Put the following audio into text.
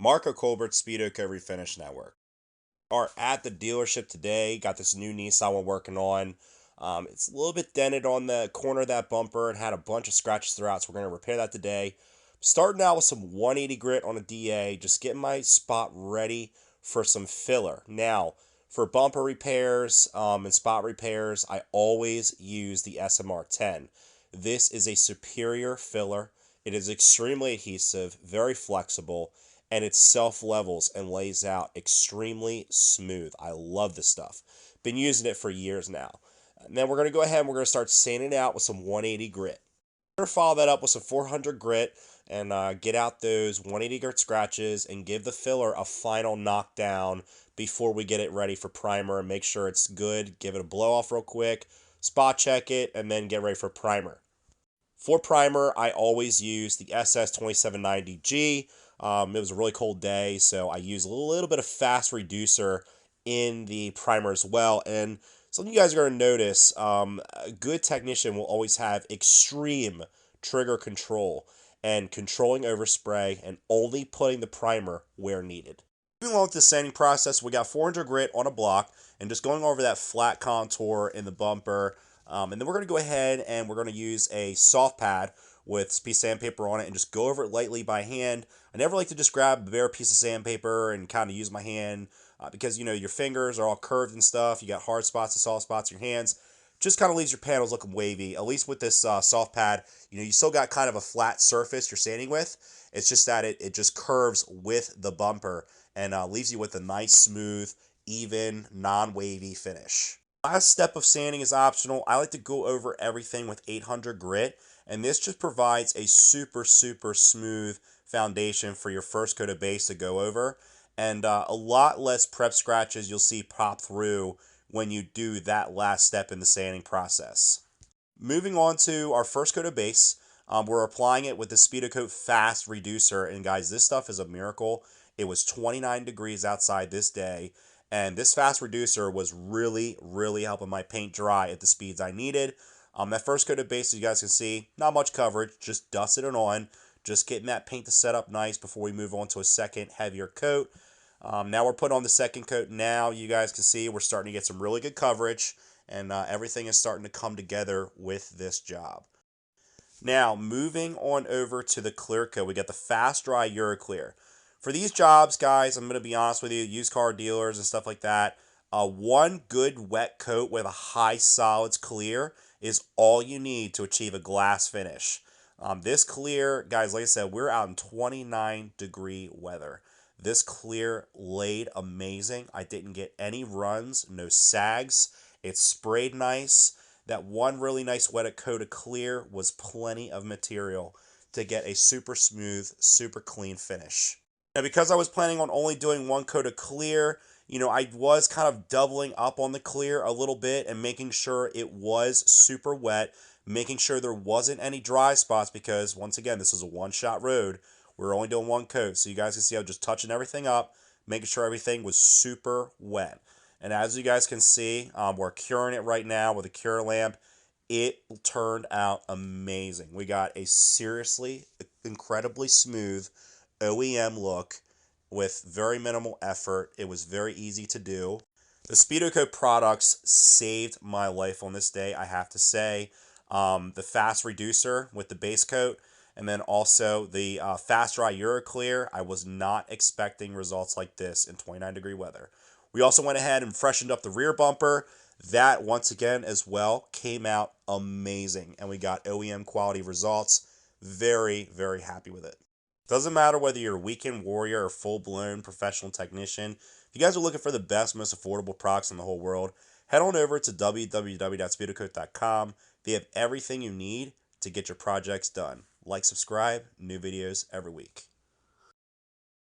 Marco Colbert, Speedo Co. Refinish Network. Are at the dealership today. Got this new Nissan we're working on. It's a little bit dented on the corner of that bumper and had a bunch of scratches throughout, so we're going to repair that today. Starting out with some 180 grit on a DA, just getting my spot ready for some filler. Now, for bumper repairs and spot repairs, I always use the SMR 10. This is a superior filler. It is extremely adhesive, very flexible, and it self levels and lays out extremely smooth. I love this stuff. Been using it for years now. And then we're going to go ahead and we're going to start sanding it out with some 180 grit. We're going to follow that up with some 400 grit and get out those 180 grit scratches and give the filler a final knockdown before we get it ready for primer and make sure it's good. Give it a blow off real quick, spot check it, and then get ready for primer. For primer, I always use the SS2790G. It was a really cold day, so I use a little bit of fast reducer in the primer as well. And something you guys are going to notice, a good technician will always have extreme trigger control and controlling overspray and only putting the primer where needed. Moving on with the sanding process, we got 400 grit on a block and just going over that flat contour in the bumper. And then we're going to go ahead and we're going to use a soft pad with a piece of sandpaper on it and just go over it lightly by hand. I never like to just grab a bare piece of sandpaper and kind of use my hand because, you know, your fingers are all curved and stuff. You got hard spots and soft spots in your hands. Just kind of leaves your panels looking wavy. At least with this soft pad, you know, you still got kind of a flat surface you're sanding with. It's just that it just curves with the bumper and leaves you with a nice, smooth, even, non-wavy finish. Last step of sanding is optional. I like to go over everything with 800 grit, and this just provides a super, super smooth foundation for your first coat of base to go over, and a lot less prep scratches you'll see pop through when you do that last step in the sanding process. Moving on to our first coat of base, we're applying it with the Speedocoat Fast Reducer, and guys, this stuff is a miracle. It was 29 degrees outside this day, and this fast reducer was really, really helping my paint dry at the speeds I needed. That first coat of base, as you guys can see, not much coverage, just dusted it on, just getting that paint to set up nice before we move on to a second, heavier coat. Now we're putting on the second coat. Now you guys can see we're starting to get some really good coverage, and everything is starting to come together with this job. Now, moving on over to the clear coat, we got the Fast Dry Euroclear. For these jobs, guys, I'm going to be honest with you, used car dealers and stuff like that, one good wet coat with a high solids clear is all you need to achieve a glass finish. This clear, guys, like I said, we're out in 29-degree weather. This clear laid amazing. I didn't get any runs, no sags. It sprayed nice. That one really nice wet coat of clear was plenty of material to get a super smooth, super clean finish. Now, because I was planning on only doing one coat of clear, you know, I was kind of doubling up on the clear a little bit and making sure it was super wet, making sure there wasn't any dry spots because, once again, this is a one-shot road. We're only doing one coat, so you guys can see I'm just touching everything up, making sure everything was super wet. And as you guys can see, we're curing it right now with a cure lamp. It turned out amazing. We got a seriously, incredibly smooth OEM look with very minimal effort. It was very easy to do. The Speedocoat products saved my life on this day, I have to say. The Fast Reducer with the base coat, and then also the Fast Dry Euroclear. I was not expecting results like this in 29-degree weather. We also went ahead and freshened up the rear bumper. That, once again, as well, came out amazing, and we got OEM quality results. Very, very happy with it. Doesn't matter whether you're a weekend warrior or full-blown professional technician. If you guys are looking for the best, most affordable products in the whole world, head on over to www.speedocoat.com. They have everything you need to get your projects done. Like, subscribe, new videos every week.